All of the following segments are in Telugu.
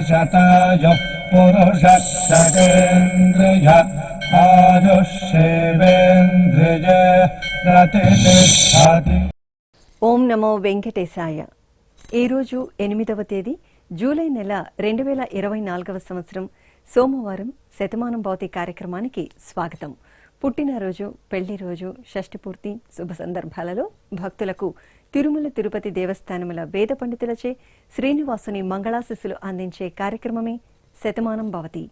शतायुः पुरुषः शतेन्द्रिय आयुष्येवेन्द्रिय प्रतिष्ठति। ఓం నమో వెంకటేశాయ. ఈరోజు 8వ తేదీ జూలై నెల 2024వ సంవత్సరం సోమవారం శతమానం భౌతి కార్యక్రమానికి స్వాగతం. పుట్టినరోజు, పెళ్లి రోజు, షష్ఠి పూర్తి శుభ సందర్భాలలో భక్తులకు తిరుమల తిరుపతి దేవస్థానముల వేద పండితులచే శ్రీనివాసుని మంగళాశిస్సులు అందించే కార్యక్రమమే శతమానం భవతి.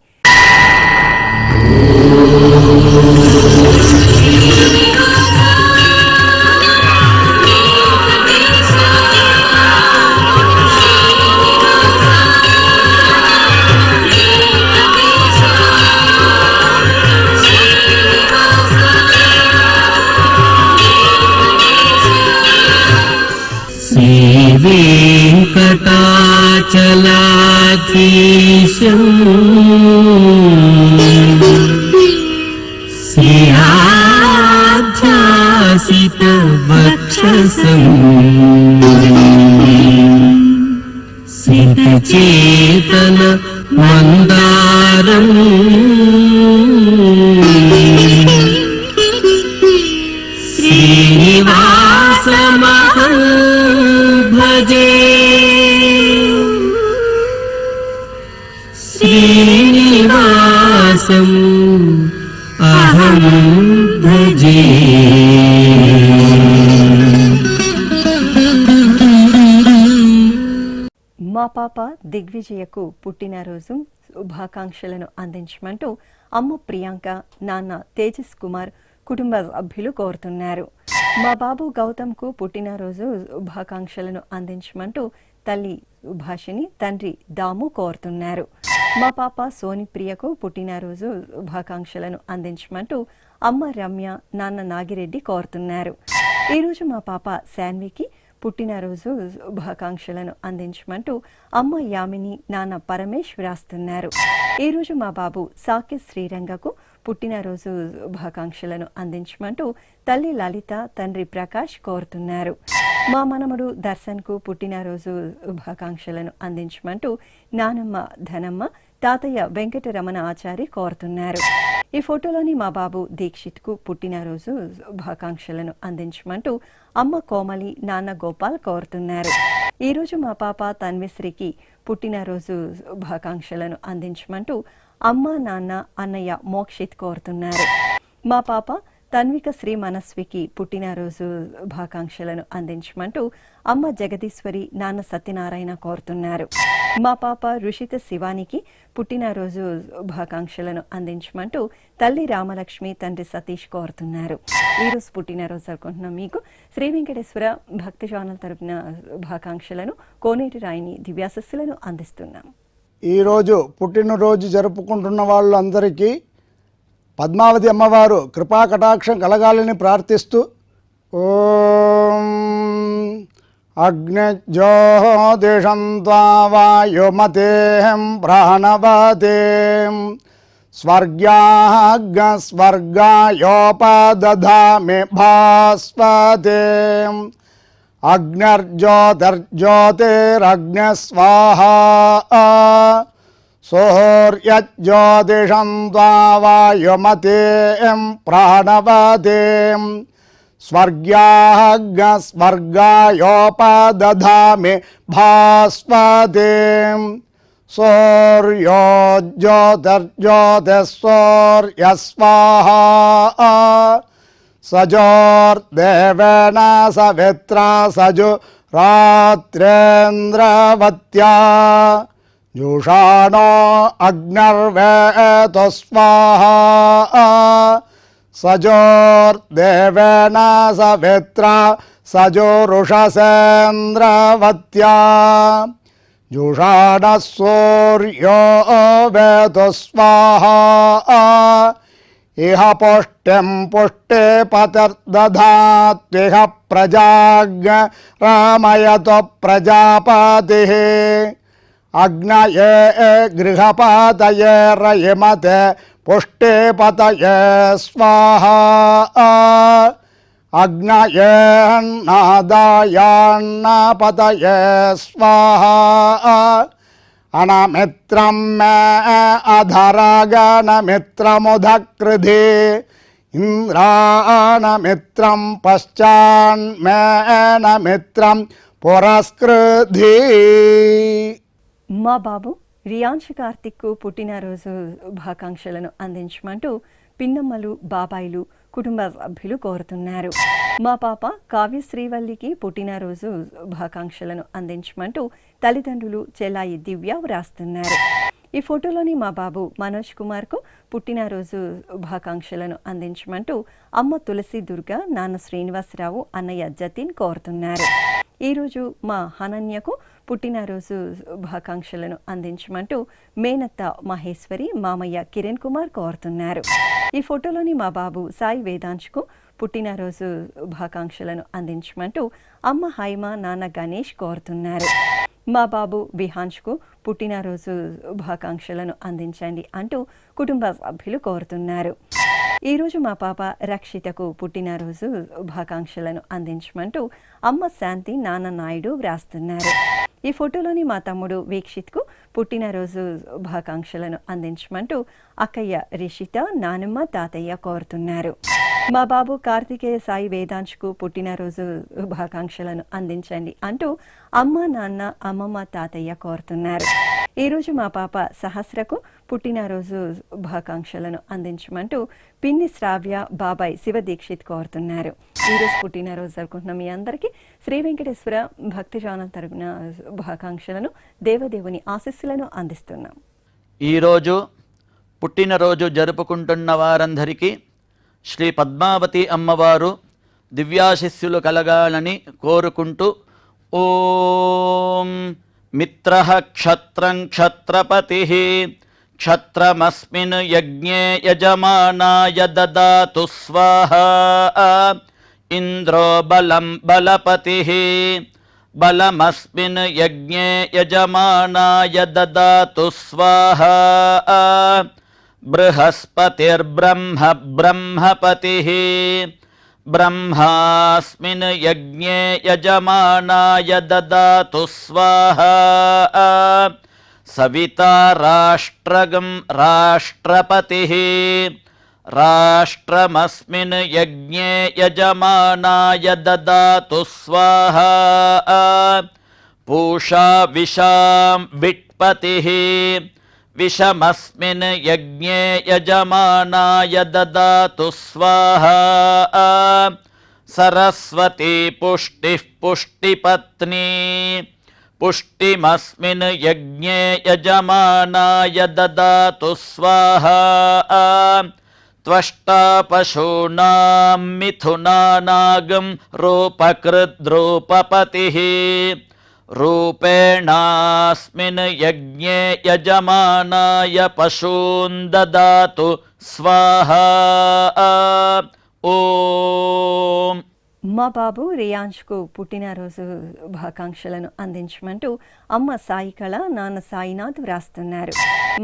वेङ्कटाचलाधीशम् श्रीयाध्यासितवक्षसम् सिद्धचेतन मन्दारम् श्रीनिवासमहं भजे. श्रीनिवासम् अहं भजे. మా పాప దిగ్విజయకు పుట్టినరోజు శుభాకాంక్షలను అందించమంటూ అమ్మ ప్రియాంక, నాన్న తేజస్ కుమార్ కుటుంబ సభ్యులు కోరుతున్నారు. మా బాబు గౌతమ్కు పుట్టినరోజు శుభాకాంక్షలను అందించమంటూ తల్లి సుభాషిని, తండ్రి దాము కోరుతున్నారు. మా పాప సోని ప్రియకు పుట్టినరోజు శుభాకాంక్షలను అందించమంటూ అమ్మ రమ్య, నాన్న నాగిరెడ్డి కోరుతున్నారు. ఈరోజు మా పాప శాన్వికి పుట్టినరోజు శుభాకాంక్షలను అందించమంటూ అమ్మ యామిని, నాన్న పరమేశ్ వ్రాస్తున్నారు. ఈరోజు మా బాబు సాకి శ్రీరంగకు పుట్టినరోజు శుభాకాంక్షలను అందించమంటూ తల్లి లలిత, తండ్రి ప్రకాష్ కోరుతున్నారు. మా మనమడు దర్శన్కు పుట్టినరోజు శుభాకాంక్షలను అందించమంటూ నానమ్మ ధనమ్మ, తాతయ్య వెంకటరమణ ఆచారి కోరుతున్నారు. ఈ ఫోటోలోని మా బాబు దీక్షిత్కు పుట్టినరోజు శుభాకాంక్షలను అందించమంటూ అమ్మ కోమలి, నాన్న గోపాల్ కోరుతున్నారు. ఈరోజు మా పాప తన్విశ్రీకి పుట్టినరోజు శుభాకాంక్షలను అందించమంటూ అమ్మ, నాన్న, అన్నయ్య మోక్షిత్ కోరుతున్నారు. మా పాప తన్విక శ్రీ మనస్వికి పుట్టినరోజు శుభాకాంక్షలను అందించమంటూ అమ్మ జగదీశ్వరి, నాన్న సత్యనారాయణ కోరుతున్నారు. మా పాప రుషిత శివానికి పుట్టినరోజు శుభాకాంక్షలను అందించమంటూ తల్లి రామలక్ష్మి, తండ్రి సతీష్ కోరుతున్నారు. ఈరోజు పుట్టినరోజు జరుపుకుంటున్నాం మీకు శ్రీ వెంకటేశ్వర భక్తి ఛానల్ తరపున శుభాకాంక్షలను, కోనేటి రాయిని దివ్యాశస్సులను అందిస్తున్నాం. ఈరోజు పుట్టినరోజు జరుపుకుంటున్న వాళ్ళందరికీ పద్మావతి అమ్మవారు కృపా కటాక్షం కలగాలని ప్రార్థిస్తూ ఓం అగ్నిజ్యోతిషం వాయుమతేహం ప్రాణవతేం స్వర్గాగ్స్వర్గాయోపదధామి భాస్వతేం అగ్నిర్జ్యోతిర్జ్యోతిరగ్నిస్వాహా సూర్యజ్యోతిషం వాయుమతేం ప్రాణవతేం స్వర్గాగ్స్వర్గాయోపదధామి భాస్వతేం సూర్యోజ్యోతిర్జ్యోతిస్సూర్యస్వాహా సజోర్దేవేన సవిత్రా సజురాత్రేంద్రవత్యా జుషాణో అగ్నిర్వేతో స్వాహా సజోర్దేవేన సవిత్రా సజురుషసేంద్రవత్యా జుషాణ సూర్యో వేతో స్వాహా ఇహ పుష్టిం పుష్టే పతిర్దధాత్విహ ప్రజాజ్ఞ రామయతో ప్రజాపతిః అగ్నయే గృహపతయే రయమతే పుష్టే పతయే స్వాహా అగ్నయేన్నాదాయాన్న పతయే స్వాహా అనమిత్రం మే అధరాగణమిత్రముధకృధి ఇంద్రాణమిత్రం పశ్చాన్మేనమిత్రం పురస్కృధి. మా బాబు రియాన్ష్ కార్తిక్కు పుట్టినరోజు శుభాకాంక్షలను అందించమంటూ పిన్నమ్మలు బాబాయిలు కుటుంబ సభ్యులు కోరుతున్నారు. మా పాప కావ్య శ్రీవల్లికి పుట్టినరోజు శుభాకాంక్షలను అందించమంటూ తల్లిదండ్రులు చెల్లాయి దివ్య వ్రాస్తున్నారు. ఈ ఫోటోలోని మా బాబు మనోజ్ కుమార్కు పుట్టినరోజు శుభాకాంక్షలను అందించమంటూ అమ్మ తులసి దుర్గ, నాన్న శ్రీనివాసరావు, అన్నయ్య జతిన్ కోరుతున్నారు. ఈరోజు మా హనన్యకు పుట్టినరోజు శుభాకాంక్షలను అందించమంటూ మేనత్త మహేశ్వరి, మామయ్య కిరణ్ కుమార్ కోరుతున్నారు. ఈ ఫోటోలోని మా బాబు సాయి వేదాంశ్కు పుట్టినరోజు శుభాకాంక్షలను అందించమంటూ అమ్మ హైమ, నాన్న గణేష్ కోరుతున్నారు. మా బాబు విహాన్ష్కు పుట్టినరోజు శుభాకాంక్షలను అందించండి అంటూ కుటుంబ సభ్యులు కోరుతున్నారు. ఈరోజు మా పాప రక్షితకు పుట్టినరోజు శుభాకాంక్షలను అందించమంటూ అమ్మ శాంతి, నాన్న నాయుడు వ్రాస్తున్నారు. ఈ ఫోటోలోని మా తమ్ముడు వీక్షిత్కు పుట్టినరోజు శుభాకాంక్షలను అందించమంటూ అక్కయ్య రిషిత, నానమ్మ, తాతయ్య కోరుతున్నారు. మా బాబు కార్తికేయ సాయి వేదాంశ్కు పుట్టినరోజు శుభాకాంక్షలను అందించండి అంటూ అమ్మ, నాన్న, అమ్మమ్మ, తాతయ్య కోరుతున్నారు. ఈరోజు మా పాప సహస్రకు పుట్టినరోజు శుభాకాంక్షలను అందించమంటూ పిన్ని శ్రావ్య, బాబాయ్ శివ దీక్షిత్ కోరుతున్నారు. ఈరోజు పుట్టినరోజు జరుపుకుంటున్న మీ అందరికీ శ్రీ వెంకటేశ్వర భక్తి ఛానల్ తరపున శుభాకాంక్షలను, దేవదేవుని ఆశీస్సులను అందిస్తున్నాం. ఈరోజు పుట్టినరోజు జరుపుకుంటున్న వారందరికీ శ్రీ పద్మావతి అమ్మవారు దివ్యాశిస్సులు కలగాలని కోరుకుంటూ ఓం మిత్రః క్షత్రం క్షత్రపతిః క్షత్రమస్మిన్ యజ్ఞే యజమానాయ దదాతు స్వాహా ఇంద్రో బలం బలపతిః బలమస్మిన్ యజ్ఞే యజమానాయ దదాతు స్వాహా బృహస్పతిర్బ్రహ్మ బ్రహ్మపతిః బ్రహ్మాస్మిన్ యజ్ఞే యజమానాయ దదాతు స్వాహా సవితా రాష్ట్రగం రాష్ట్రపతిః రాష్ట్రమస్మిన్ యజ్ఞే యజమానాయ దదాతు స్వాహా పూషా విషాం విట్పతిః విషమస్మిన్ యజ్ఞే యజమానాయ దదాతు స్వాహా సరస్వతీ పుష్టిః పుష్టిపత్నీ పుష్టిమస్మిన్ యజ్ఞే యజమానాయ దదాతు స్వాహా త్వష్టా పశూనాం మిథునానాగం రూపకృద్రూపపతిః రూపేణాస్మిన్ యజ్ఞే యజమానాయ పశూన్ దదాతు స్వాహా ఓం. మా బాబు రియాన్ష్కు పుట్టినరోజు శుభాకాంక్షలను అందించమంటూ అమ్మ సాయి కళ, నాన్న సాయినాథ్ వ్రాస్తున్నారు.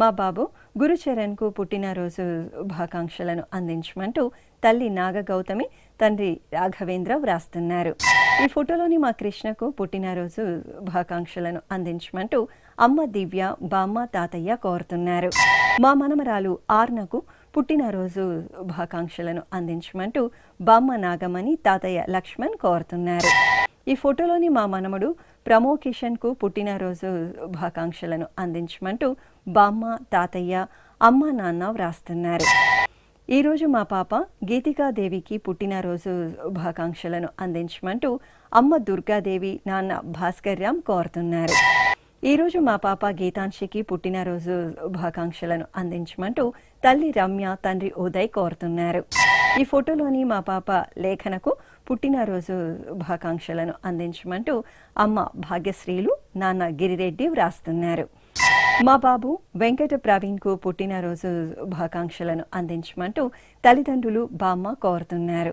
మా బాబు గురుచరణ్కు పుట్టినరోజు శుభాకాంక్షలను అందించమంటూ తల్లి నాగగౌతమి, తండ్రి రాఘవేంద్ర వ్రాస్తున్నారు. ఈ ఫోటోలోని మా కృష్ణకు పుట్టినరోజు శుభాకాంక్షలను అందించమంటూ అమ్మ దివ్య, బామ్మ, తాతయ్య కోరుతున్నారు. మా మనమరాలు ఆర్నకు పుట్టినరోజు శుభాకాంక్షలను అందించమంటూ బామ్మ నాగమణి, తాతయ్య లక్ష్మణ్ కోరుతున్నారు. ఈ ఫోటోలోని మా మనమడు ప్రమో కిషన్కు పుట్టినరోజు శుభాకాంక్షలను అందించమంటూ బామ్మ, తాతయ్య, అమ్మ, నాన్న వ్రాస్తున్నారు. ఈరోజు మా పాప గీతికాదేవికి పుట్టినరోజు శుభాకాంక్షలను అందించమంటూ అమ్మ దుర్గాదేవి, నాన్న భాస్కర్ రామ్ కోరుతున్నారు. ఈరోజు మా పాప గీతాంశికి పుట్టినరోజు శుభాకాంక్షలను అందించమంటూ తల్లి రమ్య, తండ్రి ఉదయ్ కోరుతున్నారు. ఈ ఫోటోలోని మా పాప లేఖనకు పుట్టినరోజు శుభాకాంక్షలను అందించమంటూ అమ్మ భాగ్యశ్రీలు, నాన్న గిరిరెడ్డి వ్రాస్తున్నారు. మా బాబు వెంకట ప్రవీణ్కు పుట్టినరోజు శుభాకాంక్షలను అందించమంటూ తల్లిదండ్రులు, బామ్మ కోరుతున్నారు.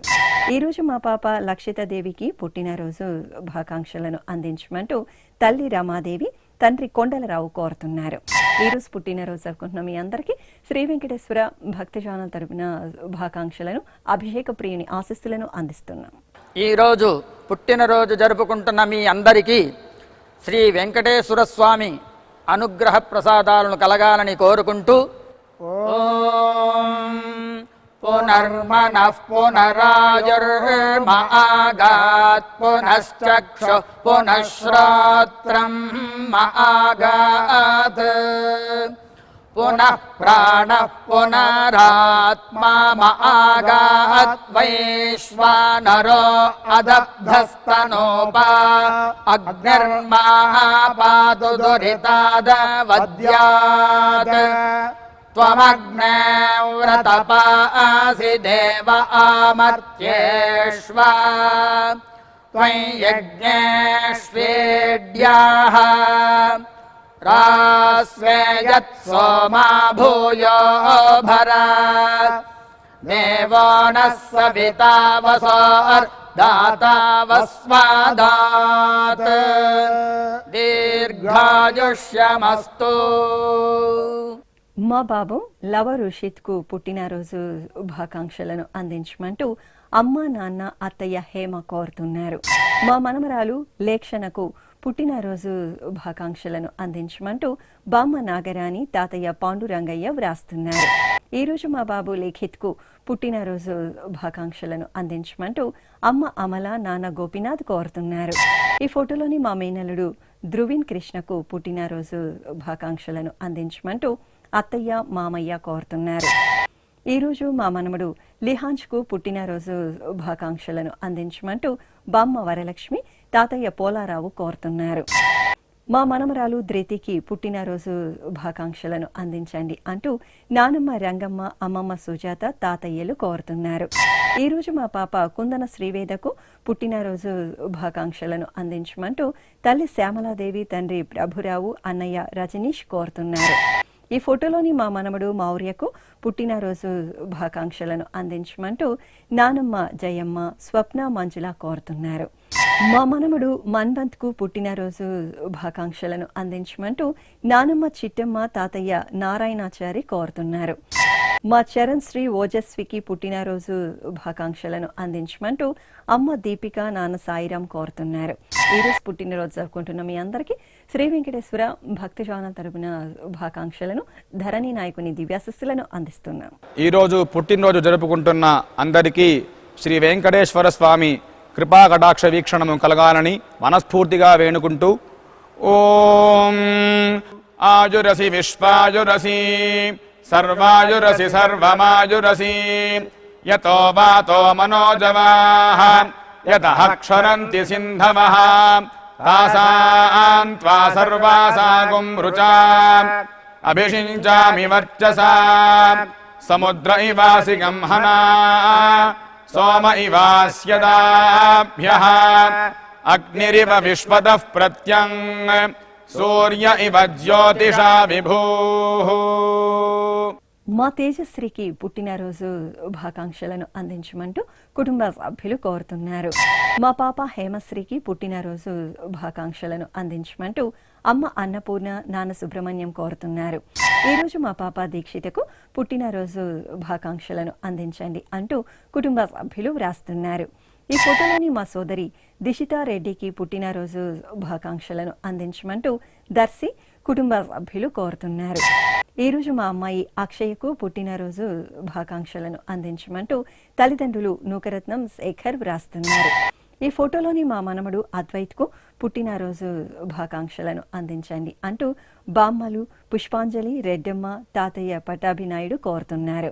ఈరోజు మా పాప లక్షితాదేవికి పుట్టినరోజు శుభాకాంక్షలను అందించమంటూ తల్లి రమాదేవి, తండ్రి కొండలరావు కోరుతున్నారు. ఈరోజు పుట్టినరోజు జరుపుకుంటున్న మీ అందరికీ శ్రీ వెంకటేశ్వర భక్తి ఛానల్ తరపున శుభాకాంక్షలను, అభిషేక ప్రియుని ఆశీస్సులను అందిస్తున్నాం. ఈరోజు పుట్టినరోజు జరుపుకుంటున్న మీ అందరికీ శ్రీ వెంకటేశ్వర స్వామి అనుగ్రహ ప్రసాదాలను కలగాలని కోరుకుంటూ ఓం పునర్మనః పునరాయుర్మాగాత్ పునశ్చక్షు పునఃశ్రోత్రం మాగాత్ పునః ప్రాణః పునరాత్మా మాగాత్ వైశ్వానరో అదబ్ధస్తనోపా అగ్నిర్మాపాతు దురితాదవద్యాత్ త్వమగ్నే వ్రతపాసి దేవ ఆమర్త్యేష్వ త్వం యజ్ఞేష్వేడ్యాః రాస్వేయత్ సోమా భూయో భర దేవో నః సవితా వసోర్దాతా వస్వాదాత్ దీర్ఘాయుష్యమస్తు. మా బాబు లవ రుషిత్కు పుట్టినరోజు శుభాకాంక్షలను అందించమంటూ అమ్మ నాన్న అత్తయ్య హేమ కోరుతున్నారు. మా మనమరాలు లేక్షణకు పుట్టినరోజు శుభాకాంక్షలను అందించమంటూ బామ్మ నాగరాణి తాతయ్య పాండురంగయ్య వ్రాస్తున్నారు. ఈరోజు మా బాబు లేఖిత్కు పుట్టినరోజు శుభాకాంక్షలను అందించమంటూ అమ్మ అమల నాన్న గోపీనాథ్ కోరుతున్నారు. ఈ ఫోటోలోని మా మేనల్లుడు ధ్రువిన్ కృష్ణకు పుట్టినరోజు శుభాకాంక్షలను అందించమంటూ అత్తయ్య మామయ్య కోరుతున్నారు. ఈరోజు మా మనమడు లిహాంజ్కు పుట్టినరోజు శుభాకాంక్షలను అందించమంటూ బామ్మ వరలక్ష్మి తాతయ్య పోలారావు కోరుతున్నారు. మా మనమరాలు ధృతికి పుట్టినరోజు శుభాకాంక్షలను అందించండి అంటూ నానమ్మ రంగమ్మ అమ్మమ్మ సుజాత తాతయ్యలు కోరుతున్నారు. ఈరోజు మా పాప కుందన శ్రీవేదకు పుట్టినరోజు శుభాకాంక్షలను అందించమంటూ తల్లి శ్యామలాదేవి తండ్రి ప్రభురావు అన్నయ్య రజనీష్ కోరుతున్నారు. ఈ ఫోటోలోని మా మనమడు మౌర్యకు పుట్టినరోజు శుభాకాంక్షలను అందించమంటూ నానమ్మ జయమ్మ స్వప్న మంజుల కోరుతున్నారు. మా మనమడు మన్వంత్కు పుట్టినరోజు శుభాకాంక్షలను అందించమంటూ నానమ్మ చిట్టమ్మ తాతయ్య నారాయణాచారి కోరుతున్నారు. మా చరణ్ శ్రీ ఓజస్వికి పుట్టినరోజు శుభాకాంక్షలను అందించమంటూ అమ్మ దీపిక నాన్న సాయిరాం కోరుతున్నారు. ఈరోజు పుట్టినరోజు జరుపుకుంటున్న మీ అందరికీ శ్రీ వెంకటేశ్వర భక్తి ఛానల్ తరపున శుభాకాంక్షలను ధరణి నాయకుని దివ్యాశస్సులను అందిస్తున్నాం. ఈరోజు పుట్టినరోజు జరుపుకుంటున్న అందరికీ శ్రీ వెంకటేశ్వర స్వామి కృపా కటాక్ష వీక్షణము కలగాలని మనస్ఫూర్తిగా వేణుకుంటూ ఓం ఆయురసి విశ్వాయురసి సర్వాయురసి సర్వమాయురసి యతో వాతో మనోజవాః యతః క్షరంతి సింధవః తాసాం త్వా సర్వాసాగుం రుచాం అభిషించామి వర్చసా సముద్ర ఇవాసి గంహనా సోమ ఇవాస్యదాభ్యః అగ్నిరివ విశ్వతః ప్రత్యంగ్ సూర్య ఇవ జ్యోతిషా విభూః. మా తేజశ్రీకి పుట్టినరోజు శుభాకాంక్షలను అందించమంటూ కుటుంబ సభ్యులు కోరుతున్నారు. మా పాప హేమశ్రీకి పుట్టినరోజు శుభాకాంక్షలను అందించమంటూ అమ్మ అన్నపూర్ణ నాన్న సుబ్రహ్మణ్యం కోరుతున్నారు. ఈరోజు మా పాప దీక్షితకు పుట్టినరోజు శుభాకాంక్షలను అందించండి అంటూ కుటుంబ సభ్యులు వ్రాస్తున్నారు. ఈ ఫోటోలోని మా సోదరి దిశితారెడ్డికి పుట్టినరోజు శుభాకాంక్షలను అందించమంటూ దర్శి కుటుంబ సభ్యులు కోరుతున్నారు. ఈరోజు మా అమ్మాయి అక్షయకు పుట్టినరోజు శుభాకాంక్షలను అందించమంటూ తల్లిదండ్రులు నూకరత్నం శేఖర్ వ్రాస్తున్నారు. ఈ ఫోటోలోని మా మనమడు అద్వైత్కు పుట్టినరోజు శుభాకాంక్షలను అందించండి అంటూ బామ్మలు పుష్పాంజలి రెడ్డమ్మ తాతయ్య పటాభినాయుడు కోరుతున్నారు.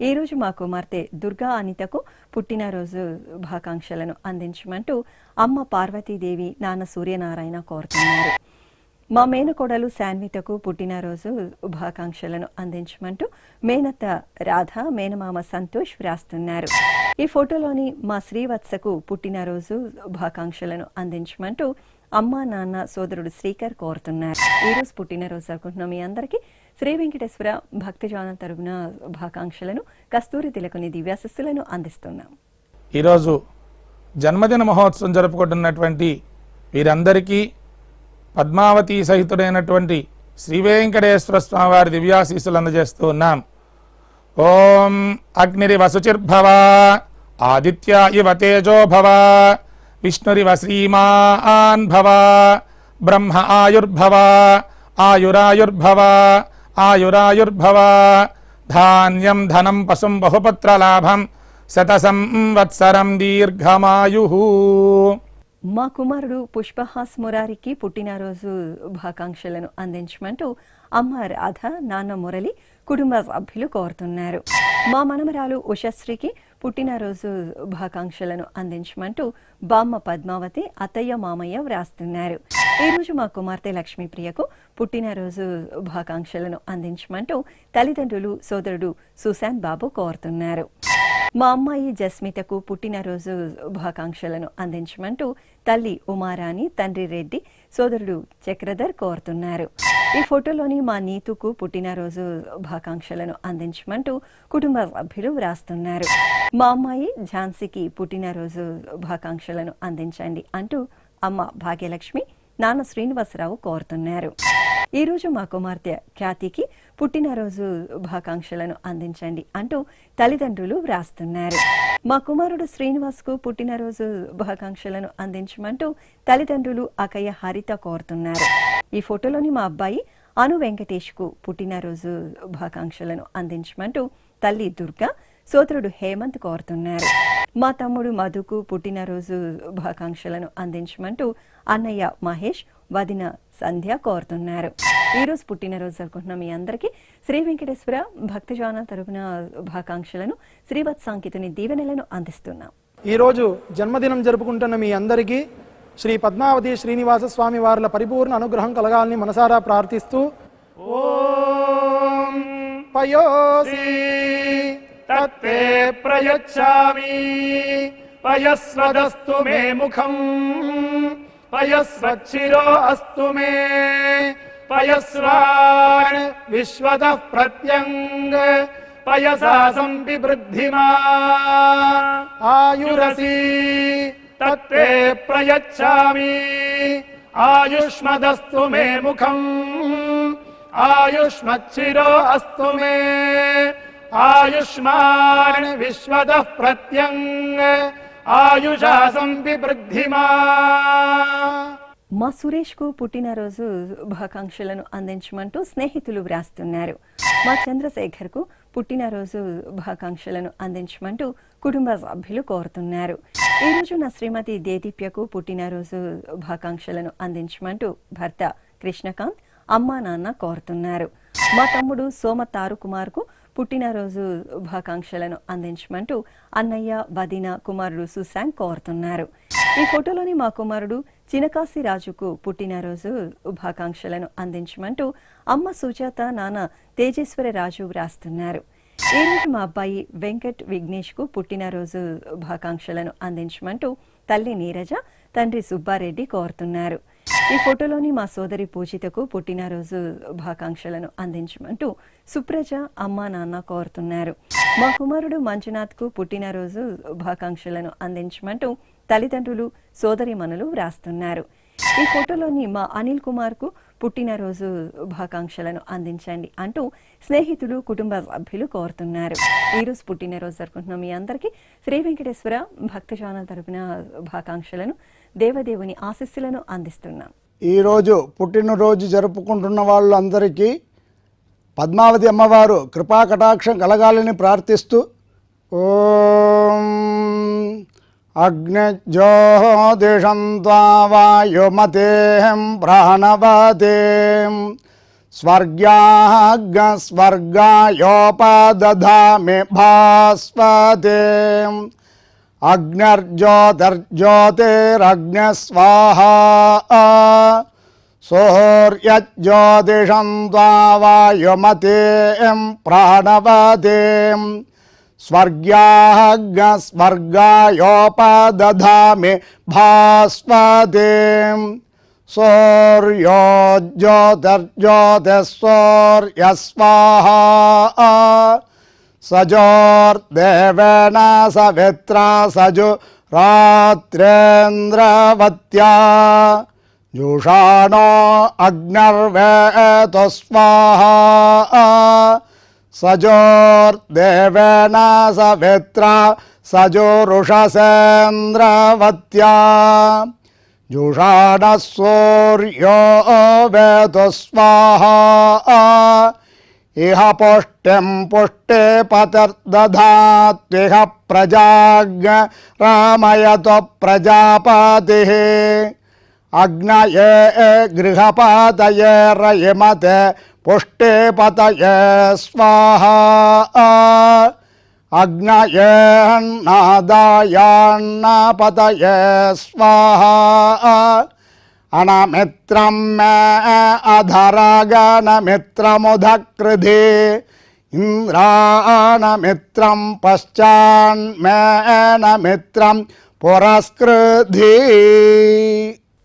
ఈరోజు మా కుమార్తె దుర్గా అనితకు పుట్టినరోజు శుభాకాంక్షలను అందించమంటూ అమ్మ పార్వతీదేవి నాన్న సూర్యనారాయణ కోరుతున్నారు. మా మేనకోడలు శాన్వితకు పుట్టినరోజు శుభాకాంక్షలను అందించమంటూ మేనత్త రాధ మేనమామ సంతోష్ వ్రాస్తున్నారు. ఈ ఫోటోలోని మా శ్రీవత్సకు పుట్టినరోజు శుభాకాంక్షలను అందించమంటూ అమ్మ నాన్న సోదరుడు శ్రీకర్ కోరుతున్నారు. ఈరోజు పుట్టినరోజు జరుపుకుంటున్న మీ అందరికీ శ్రీ వెంకటేశ్వర భక్తి ఛానల్ తరపున శుభాకాంక్షలను కస్తూరి తిలకుని దివ్యాశస్సులను అందిస్తున్నాం. ఈరోజు జన్మదిన మహోత్సవం జరుపుకుంటున్నటువంటి వీరందరికీ పద్మావతి సహితుడైనటువంటి శ్రీ వెంకటేశ్వర స్వామివారి దివ్యాశీస్సులు అందజేస్తూ ఉన్నాం. ఓం అగ్నిరివ శుచిర్భవ ఆదిత్య ఇవ తేజో భవ విష్ణురివ శ్రీమాన్ భవ బ్రహ్మ ఆయుర్భవ ఆయురాయుర్భవ ఆయురాయుర్భవ ధాన్యం ధనం పశుం బహుపుత్రలాభం శతసంవత్సరం దీర్ఘమాయు. మా కుమారుడు పుష్పహాస్ మురారికి పుట్టినరోజు శుభాకాంక్షలను అందించమంటూ అమ్మ రాధ, నాన్న మురళి కుటుంబ సభ్యులు కోరుతున్నారు. మా మనమరాలు ఉషశ్రీకి పుట్టినరోజు శుభాకాంక్షలను అందించమంటూ బామ్మ పద్మావతి, అత్తయ్య, మామయ్య వ్రాస్తున్నారు. ఈరోజు మా కుమార్తె లక్ష్మీప్రియకు పుట్టినరోజు శుభాకాంక్షలను అందించమంటూ తల్లిదండ్రులు, సోదరుడు సుశాంత్ బాబు కోరుతున్నారు. మా అమ్మాయి జస్మితకు పుట్టినరోజు శుభాకాంక్షలను అందించమంటూ తల్లి ఉమారాణి, తండ్రి రెడ్డి, సోదరుడు చక్రధర్ కోరుతున్నారు. ఈ ఫోటోలోని మా నీతుకు పుట్టినరోజు శుభాకాంక్షలను అందించమంటూ కుటుంబ సభ్యులు వ్రాస్తున్నారు. మా అమ్మాయి ఝాన్సీకి పుట్టినరోజు శుభాకాంక్షలను అందించండి అంటూ అమ్మ భాగ్యలక్ష్మి, నాన్న శ్రీనివాసరావు కోరుతున్నారు. ఈరోజు మా కుమార్తె ఖ్యాతికి పుట్టినరోజు శుభాకాంక్షలను అందించండి అంటూ తల్లిదండ్రులు వ్రాస్తున్నారు. మా కుమారుడు శ్రీనివాస్కు పుట్టినరోజు శుభాకాంక్షలను అందించమంటూ తల్లిదండ్రులు అక్కయ్య హరిత కోరుతున్నారు. ఈ ఫోటోలోని మా అబ్బాయి అను వెంకటేష్కు పుట్టినరోజు శుభాకాంక్షలను అందించమంటూ తల్లి దుర్గా, సోదరుడు హేమంత్ కోరుతున్నారు. మా తమ్ముడు మధుకు పుట్టినరోజు శుభాకాంక్షలను అందించమంటూ అన్నయ్య మహేష్, వదిన సంధ్య కోరుతున్నారు. ఈరోజు పుట్టినరోజు జరుపుకుంటున్న మీ అందరికీ శ్రీ వెంకటేశ్వర భక్తజన తరపున శుభాకాంక్షలను, శ్రీవత్సాంకితుని దీవెనలను అందిస్తున్నాం. ఈరోజు జన్మదినం జరుపుకుంటున్న మీ అందరికీ శ్రీ పద్మావతి శ్రీనివాస స్వామి వారుల పరిపూర్ణ అనుగ్రహం కలగాలని మనసారా ప్రార్థిస్తూ ఓం పయోసి తత్తే ప్రయచ్చామి పయస్వదస్తు మే ముఖం పయస్వచ్చిరో అస్తు మే పయస్వాన్ విశ్వతః ప్రత్యంగ పయసా సంపివృద్ధిమా ఆయురసి తత్తే ప్రయచ్చామి ఆయుష్మదస్తు మే ముఖం ఆయుష్మచ్చిరో అస్తు మే ఆయుష్మాన్ విశ్వతః ప్రత్యంగ ఆయుషా సంపివృద్ధిమా. మా సురేష్కు పుట్టినరోజు శుభాకాంక్షలను అందించమంటూ స్నేహితులు వ్రాస్తున్నారు. మా చంద్రశేఖర్కు పుట్టినరోజు శుభాకాంక్షలను అందించమంటూ కుటుంబ సభ్యులు కోరుతున్నారు. ఈరోజు నా శ్రీమతి దేదీప్యకు పుట్టినరోజు శుభాకాంక్షలను అందించమంటూ భర్త కృష్ణకాంత్, అమ్మా నాన్న కోరుతున్నారు. మా తమ్ముడు సోమ తారు కుమార్కు పుట్టినరోజు శుభాకాంక్షలను అందించమంటూ అన్నయ్య, వదిన, కుమారుడు సుశాంత్ కోరుతున్నారు. ఈ ఫోటోలోని మా కుమారుడు చినకాశి రాజుకు పుట్టినరోజు శుభాకాంక్షలను అందించమంటూ అమ్మ సుజాత, నాన్న తేజేశ్వర రాజు వ్రాస్తున్నారు. ఈరోజు మా అబ్బాయి వెంకట్ విఘ్నేష్కు పుట్టినరోజు శుభాకాంక్షలను అందించమంటూ తల్లి నీరజ, తండ్రి సుబ్బారెడ్డి కోరుతున్నారు. ఈ ఫోటోలోని మా సోదరి పూజితకు పుట్టినరోజు శుభాకాంక్షలను అందించమంటూ సుప్రజ, అమ్మా నాన్న కోరుతున్నారు. మా కుమారుడు మంజునాథ్కు పుట్టినరోజు శుభాకాంక్షలను అందించమంటూ తల్లిదండ్రులు, సోదరిమణులు వ్రాస్తున్నారు. ఈ ఫోటోలోని మా అనిల్ కుమార్కు పుట్టినరోజు శుభాకాంక్షలను అందించండి అంటూ స్నేహితులు, కుటుంబ సభ్యులు కోరుతున్నారు. ఈరోజు పుట్టినరోజు జరుపుకుంటున్న మీ అందరికీ శ్రీ వెంకటేశ్వర భక్తజన తరపున శుభాకాంక్షలను, దేవదేవుని ఆశీస్సులను అందిస్తున్నాం. ఈరోజు పుట్టినరోజు జరుపుకుంటున్న వాళ్ళందరికీ పద్మావతి అమ్మవారు కృపా కటాక్షం కలగాలని ప్రార్థిస్తూ ఓం అగ్నిజ్యోతిషం త్వా వాయుమతేం ప్రాణవతేం స్వర్గాయోపదధామి భాస్వతేం అగ్నిర్జ్యోతిర్జ్యోతిరగ్నిస్వాహా సూర్యజ్యోతిషం త్వా వాయుమతేం ప్రాణవతేం స్వర్గాయోపదధామి భాస్వతేం సూర్యోజ్యోతిర్జ్యోతిస్సూర్యస్వాహా సజోర్దేవేన సవిత్రా సజురాత్రేంద్రవత్యా జుషాణో అగ్నిర్వేతు స్వాహా సజోర్దేవేన సవిత్రా సజురుషసేంద్రవత్యా जुषाणः सूर्यो वेदु स्वाहा इह पुष्टिं पुष्टे पतिर्दधात्विह प्रजाज्ञ रामयतो प्रजापतिः अग्नये गृहपातये रयिमते पुष्टे पतये स्वाहा अग्नयेन्नादायान्नापतये स्वाहा अनमित्रं मे अधरागनमित्रमुधकृधि इन्द्राणमित्रं पश्चान्मेनमित्रं पुरस्कृधि.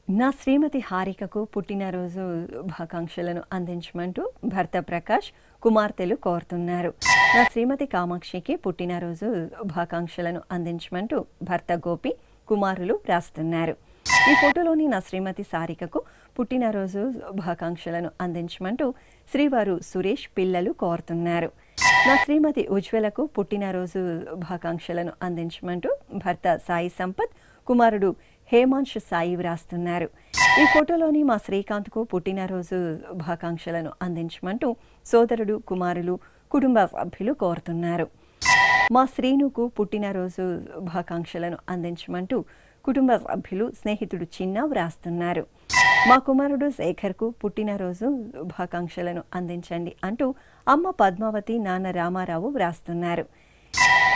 నా శ్రీమతి హారికకు పుట్టినరోజు శుభాకాంక్షలను అందించమంటూ భర్త ప్రకాష్ కుమార్తెలు కోరుతున్నారు. నా శ్రీమతి కామాక్షికి పుట్టినరోజు శుభాకాంక్షలను అందించమంటూ భర్త గోపి కుమారులు రాస్తున్నారు. ఈ ఫోటోలోని నా శ్రీమతి సారికకు పుట్టినరోజు శుభాకాంక్షలను అందించమంటూ శ్రీవారు సురేష్ పిల్లలు కోరుతున్నారు. నా శ్రీమతి ఉజ్వలకు పుట్టినరోజు శుభాకాంక్షలను అందించమంటూ భర్త సాయి సంపత్ కుమారుడు హేమాంశ్ సాయి వ్రాస్తున్నారు. ఈ ఫోటోలోని మా శ్రీకాంత్కు పుట్టినరోజు శుభాకాంక్షలను అందించమంటూ సోదరుడు కుమారులు కుటుంబ సభ్యులు కోరుతున్నారు. మా శ్రీనుకు పుట్టినరోజు శుభాకాంక్షలను అందించమంటూ కుటుంబ సభ్యులు స్నేహితుడు చిన్న వ్రాస్తున్నారు. మా కుమారుడు శేఖర్కు పుట్టినరోజు శుభాకాంక్షలను అందించండి అంటూ అమ్మ పద్మావతి నాన్న రామారావు వ్రాస్తున్నారు.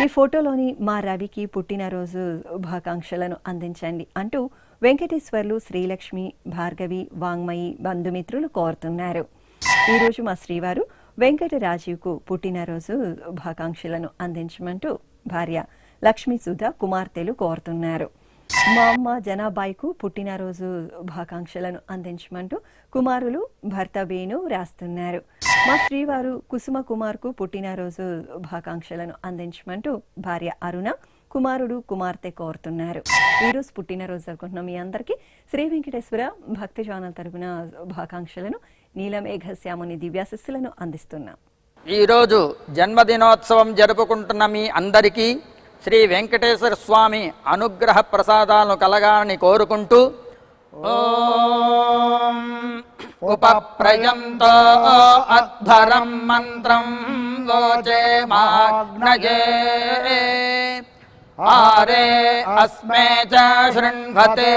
ఈ ఫోటోలోని మా రవికి పుట్టినరోజు శుభాకాంక్షలను అందించండి అంటూ వెంకటేశ్వర్లు శ్రీలక్ష్మి భార్గవి వాంగ్మయి బంధుమిత్రులు కోరుతున్నారు. ఈరోజు మా శ్రీవారు వెంకట రాజీవ్కు పుట్టినరోజు శుభాకాంక్షలను అందించమంటూ భార్య లక్ష్మీ సుధా కుమార్తెలు కోరుతున్నారు. మా అమ్మ జనాబాయికు పుట్టినరోజు శుభాకాంక్షలను అందించమంటూ కుమారులు భర్త వేణు రాస్తున్నారు. మా శ్రీవారు కుసుమ కుమార్కు పుట్టినరోజు శుభాకాంక్షలను అందించమంటూ భార్య అరుణ కుమారుడు కుమార్తె కోరుతున్నారు. ఈరోజు పుట్టినరోజు జరుపుకుంటున్న మీ అందరికీ శ్రీ వెంకటేశ్వర భక్తి ఛానల్ తరపున శుభాకాంక్షలను నీలమేఘశ్యాముని దివ్యాశిస్సులను అందిస్తున్నాం. ఈరోజు జన్మదినోత్సవం జరుపుకుంటున్న మీ అందరికీ శ్రీ వెంకటేశ్వర స్వామి అనుగ్రహ ప్రసాదాలను కలగాలని కోరుకుంటూ ఓం ఉపప్రయంతో అధ్వరం మంత్రం లోచే మాగ్నయే ఆరే అస్మే చ శృణ్వతే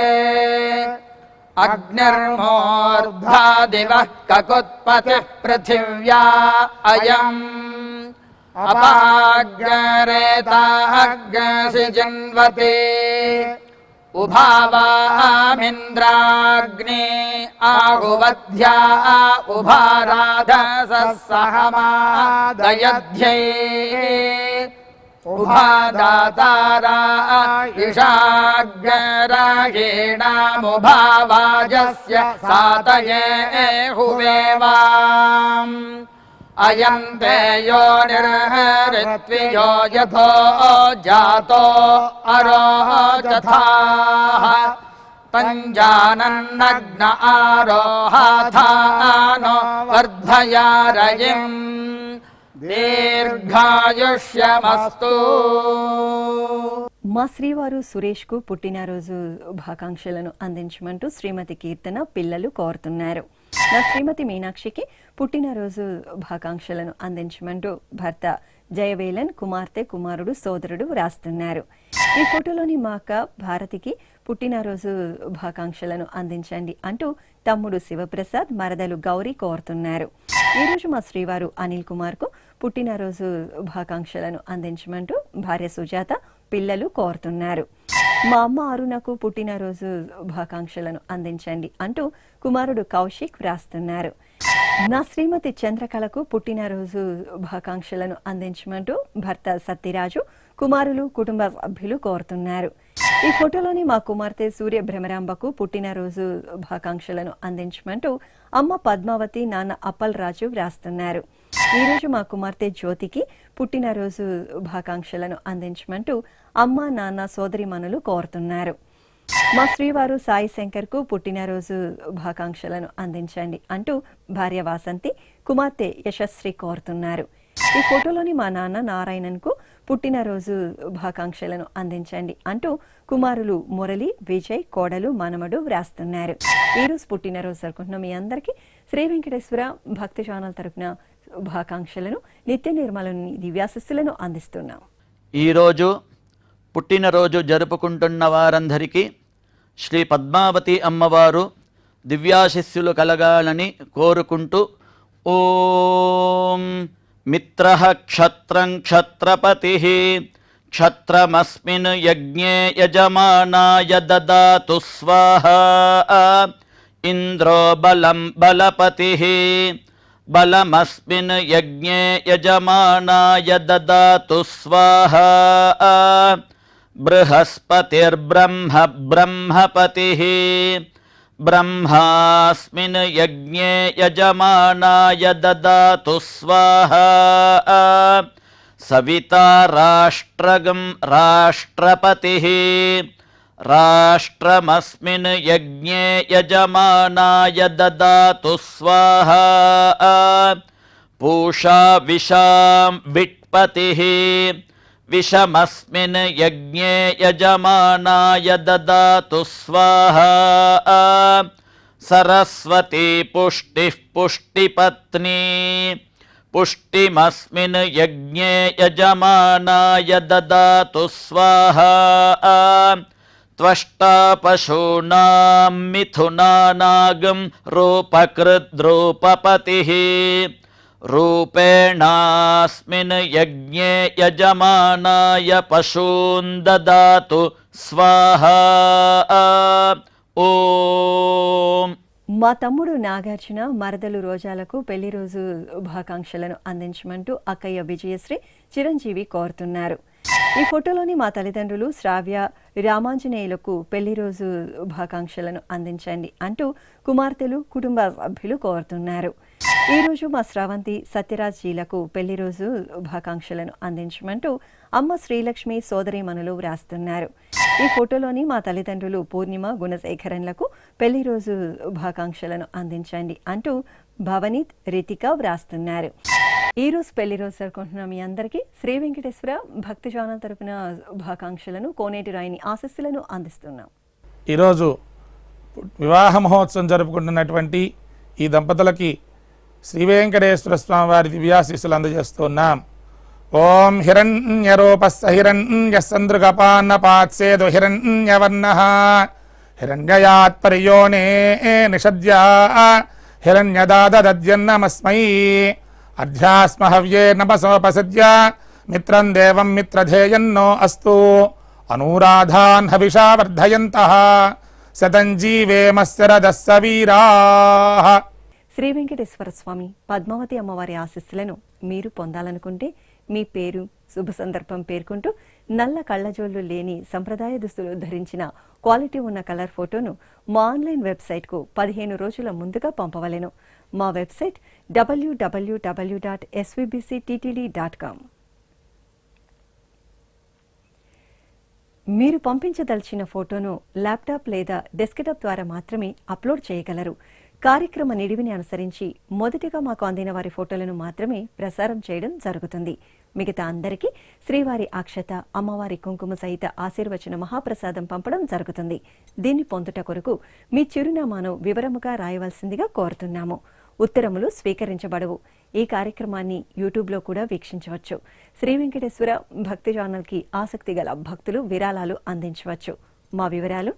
అగ్నిర్మూర్ధా దివః కకుత్పతిః పృథివ్యా అయం అపాగ్రేతాగ్సి జన్వతే ఉభావామింద్రాగ్నే ఆహువధ్యా ఉభారాధసహమాదయధ్యై ఉభాదాతారా ఇషాగ్రాయేణాముభావాజస్య సాతయే హువేవాం అయంతే యో నిర్హరిత్వియో యథో జాతో అరోచథాః తంజానన్నగ్న ఆరోహాథానో వర్ధయారయిం దీర్ఘాయుష్యమస్తు. మా శ్రీవారు సురేష్కు పుట్టినరోజు శుభాకాంక్షలను అందించమంటూ శ్రీమతి కీర్తన పిల్లలు కోరుతున్నారు. నా శ్రీమతి మీనాక్షికి పుట్టినరోజు శుభాకాంక్షలను అందించమంటూ భర్త జయవేలన్ కుమార్తె కుమారుడు సోదరుడు వ్రాస్తున్నారు. ఈ ఫోటోలోని మా అక్క భారతికి పుట్టినరోజు శుభాకాంక్షలను అందించండి అంటూ తమ్ముడు శివప్రసాద్ మరదలు గౌరీ కోరుతున్నారు. ఈరోజు మా శ్రీవారు అనిల్ కుమార్కు పుట్టినరోజు శుభాకాంక్షలను అందించమంటూ భార్య సుజాత పిల్లలు కోరుతున్నారు. మా అమ్మ అరుణకు పుట్టినరోజు శుభాకాంక్షలను అందించండి అంటూ కుమారుడు కౌశిక్ వ్రాస్తున్నారు. నా శ్రీమతి చంద్రకళకు పుట్టినరోజు శుభాకాంక్షలను అందించమంటూ భర్త సత్యరాజు కుమారులు కుటుంబ సభ్యులు కోరుతున్నారు. ఈ ఫోటోలోని మా కుమార్తె సూర్య భ్రమరాంబకు పుట్టినరోజు శుభాకాంక్షలను అందించమంటూ అమ్మ పద్మావతి నాన్న అప్పల్ రాజు వ్రాస్తున్నారు. ఈరోజు మా కుమార్తె జ్యోతికి పుట్టినరోజు శుభాకాంక్షలను అందించమంటూ అమ్మ నాన్న సోదరిమణులు కోరుతున్నారు. మా శ్రీవారు సాయి శంకర్కు పుట్టినరోజు శుభాకాంక్షలను అందించండి అంటూ భార్య వాసంతి కుమార్తె యశస్శ్రీ కోరుతున్నారు. ఈ ఫోటోలోని మా నాన్న నారాయణన్కు పుట్టినరోజు శుభాకాంక్షలను అందించండి అంటూ కుమారులు మురళి, విజయ్, కోడలు, మనమడు వ్రాస్తున్నారు. ఈరోజు పుట్టినరోజు జరుపుకుంటున్న మీ అందరికీ శ్రీ వెంకటేశ్వర భక్తి ఛానల్ తరపున శుభాకాంక్షలను, నిత్య నిర్మలని దివ్యాశస్సులను అందిస్తున్నాం. ఈరోజు పుట్టినరోజు జరుపుకుంటున్న వారందరికీ శ్రీ పద్మావతి అమ్మవారు దివ్యాశిస్సులు కలగాలని కోరుకుంటూ ఓం మిత్రః క్షత్రం క్షత్రపతిః క్షత్రమస్మిన్ యజ్ఞే యజమానాయ దదాతు స్వాహా ఇంద్రో బలం బలపతిః బలమస్మిన్ యజ్ఞే యజమానాయ దదాతు స్వాహా బృహస్పతిర్బ్రహ్మ బ్రహ్మపతిః బ్రహ్మాస్మిన్ యజ్ఞే యజమానాయ దదాతు స్వాహా సవితా రాష్ట్రగం రాష్ట్రపతిః రాష్ట్రమస్మిన్ యజ్ఞే యజమానాయ దదాతు స్వాహా పూషా విషాం విట్పతిః విషమస్మిన్ యజ్ఞే యజమానాయ దదాతు స్వాహా సరస్వతీ పుష్టిః పుష్టిపత్నీ పుష్టిమస్మిన్ యజ్ఞే యజమానాయ దదాతు స్వాహా త్వష్టా పశూనాం మిథునానాగం రూపకృద్రూపపతిః రూపేణాస్మిన్ యజ్ఞే యజమానాయ పశూన్ దదాతు స్వాహా ఓం. మా తమ్ముడు నాగార్జున, మరదలు రోజాలకు పెళ్లి రోజు శుభాకాంక్షలను అందించమంటూ అక్కయ్య విజయశ్రీ, చిరంజీవి కోరుతున్నారు. ఈ ఫోటోలోని మా తల్లిదండ్రులు శ్రావ్య, రామాంజనేయులకు పెళ్లి రోజు శుభాకాంక్షలను అందించండి అంటూ కుమార్తెలు, కుటుంబ సభ్యులు కోరుతున్నారు. ఈరోజు మా శ్రావంతి, సత్యరాజ్ జీలకు పెళ్లి రోజు శుభాకాంక్షలను అందించమంటూ అమ్మ శ్రీలక్ష్మి, సోదరీమణులు వ్రాస్తున్నారు. ఈ ఫోటోలోని మా తల్లిదండ్రులు పూర్ణిమ, గుణశేఖరన్లకు పెళ్లి రోజు శుభాకాంక్షలను అందించండి అంటూ భవనీత్, రితిక వ్రాస్తున్నారు. ఈరోజు పెళ్లి రోజు జరుపుకుంటున్న మీ అందరికీ శ్రీ వెంకటేశ్వర భక్తి ఛానల్ తరపున శుభాకాంక్షలను, కోనేటి రాయిని ఆశస్సులను అందిస్తున్నాం. ఈరోజు వివాహ మహోత్సవం జరుపుకుంటున్నటువంటి ఈ దంపతులకి శ్రీ వెంకటేశ్వర స్వామి వారి దివ్యాశీస్సులు అందజేస్తున్నాం. ఓం హిరణ్యరూపస్స హిరణ్యసందృగపాన్నపాత్సేదు హిరణ్యవర్ణః హిరణ్యయాత్ పరియోనే నిషద్యా హిరణ్యదాదద్యన్నమస్మై అధ్యాస్మహవ్యే నమసోపసద్య మిత్రం దేవం మిత్రధేయన్నో అస్తు అనూరాధాన్ హవిషా వర్ధయంతః శతం జీవేమస్యరదస్స వీరాః. శ్రీ వెంకటేశ్వర స్వామి, పద్మావతి అమ్మవారి ఆశీస్సులను మీరు పొందాలనుకుంటే మీ పేరు, శుభ సందర్భం పేర్కొంటూ నల్ల కళ్ళజోళ్లు లేని సంప్రదాయ దుస్తులు ధరించిన క్వాలిటీ ఉన్న కలర్ ఫోటోను మా ఆన్లైన్ వెబ్సైట్కు 15 రోజుల ముందుగా పంపవలెను. మా వెబ్సైట్ www.svbcttd.com. మీరు పంపించదలిచిన ఫోటోను ల్యాప్టాప్ లేదా డెస్క్టాప్ ద్వారా మాత్రమే అప్లోడ్ చేయగలరు. కార్యక్రమ నిడివిని అనుసరించి మొదటిగా మాకు అందిన వారి ఫోటోలను మాత్రమే ప్రసారం చేయడం జరుగుతుంది. మిగతా అందరికీ శ్రీవారి అక్షత, అమ్మవారి కుంకుమ సహిత ఆశీర్వచన మహాప్రసాదం పంపడం జరుగుతుంది. దీన్ని పొందుట కొరకు మీ చిరునామాను వివరముగా రాయవలసిందిగా కోరుతున్నాము. ఉత్తరములు స్వీకరించబడవు. ఈ కార్యక్రమాన్ని యూట్యూబ్లో కూడా వీక్షించవచ్చు. శ్రీ వెంకటేశ్వర భక్తి ఛానల్కి ఆసక్తి గల భక్తులు విరాళాలు అందించవచ్చు. మా వివరాలు: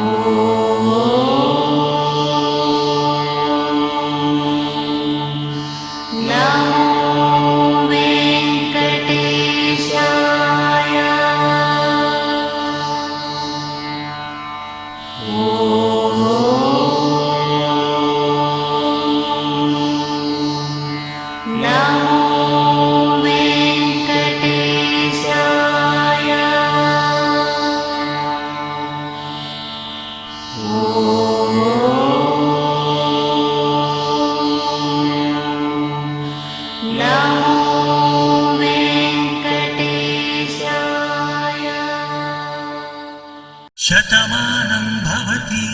ఓ శతమానం భవతి.